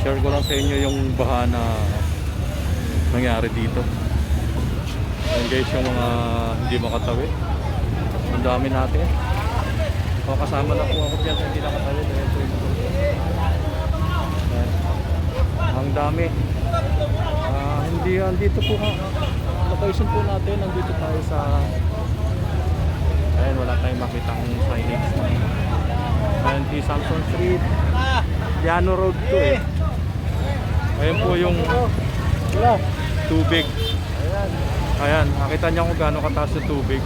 share ko lang sa inyo yung baha na nangyari dito. Ayan guys, yung mga hindi makatawid, ang dami natin. O, kasama na po ako dyan sa hindi nakatawid. Ayan po yung ayan. Ang dami. Hindi, andito po ha. Location po natin, nandito tayo sa, ayan, wala tayong makitang signage. Ayan, T. Samson Street, Llano Road to eh. Ayan po yung tubig. Ayan, nakita niyo kung gaano kataas yung tubig.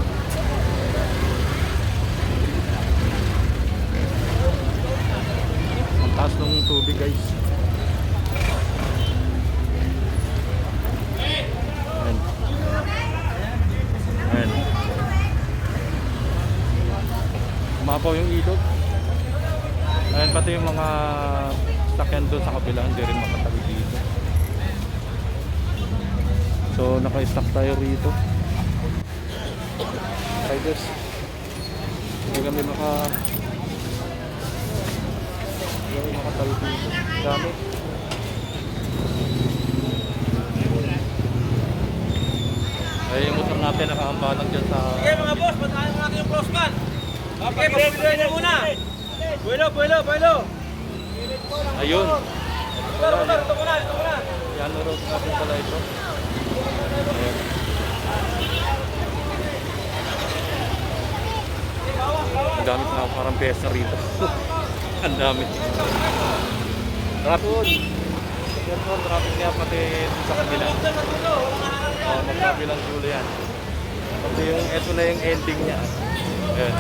Ang taas ng tubig guys. Ayan. Ayan. Umapaw yung ilog. Ayan, pati yung mga sakyan doon sa kabila hindi rin makatawid dito. So naka-stack tayo rito. Riders, hindi kami makatawid dito. Dami. Ay, yung motor natin nakahambalang dyan sa... Sige mga boss, patayin natin yung cross gun. Okay, pagpipili muna. Buelo. Ayun. Ito muna. Llano Road natin pala ito. Ayan. Ang dami na parang pesa rito. Ang dami. Traffic. Traffic niya pati sa kabila. Magkabilang dulo yan. Pati yung ito na yung ending niya. Ayan.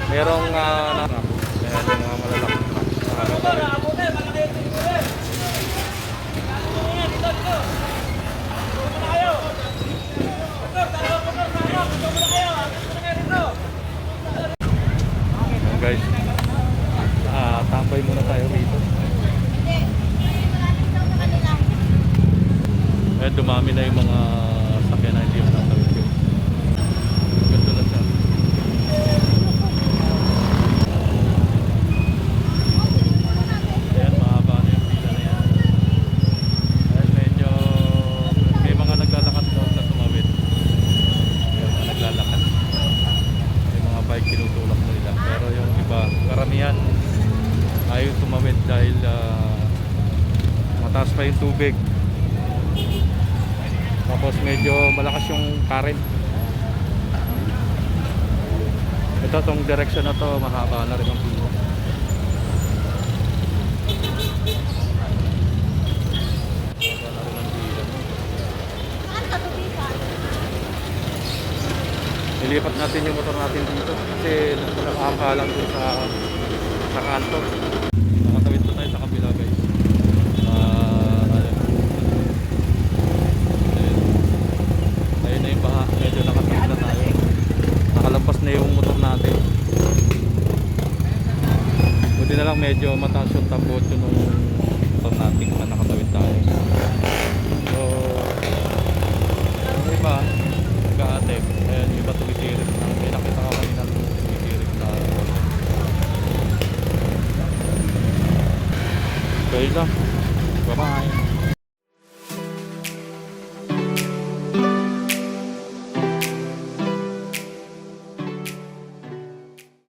Merong ayan yung mga malalaki. Ayan guys, tambay muna tayo rito. Ayan, dumami na yung mga sakyan na hindi mo natawid yun. Ganito na siya. Ayan, mahaba na yung pila na yan. Ayan, medyo may mga naglalakad doon na tumawid. Ayan, mga naglalakad. May mga bike tinutulak na nila. Pero yung iba, karamihan ayaw tumawid dahil mataas pa yung tubig. Tapos medyo malakas yung current. Ito, tong direction na to, mahaba na rin ang pila. Nilipat natin yung motor natin dito kasi nakakahalang dun sa kanto. Nakatawid na tayo sa kabila guys. Ayun na yung baha, medyo nakatawid na tayo. Nakalampas na yung motor natin. Buti na lang medyo mataas yung tabot yun nung motor natin kung nakatawid tayo. So yung iba nag-a-attempt. Ayan, yung iba tumitirik na. May nakita ko kanina tumitirik na. So yun lang.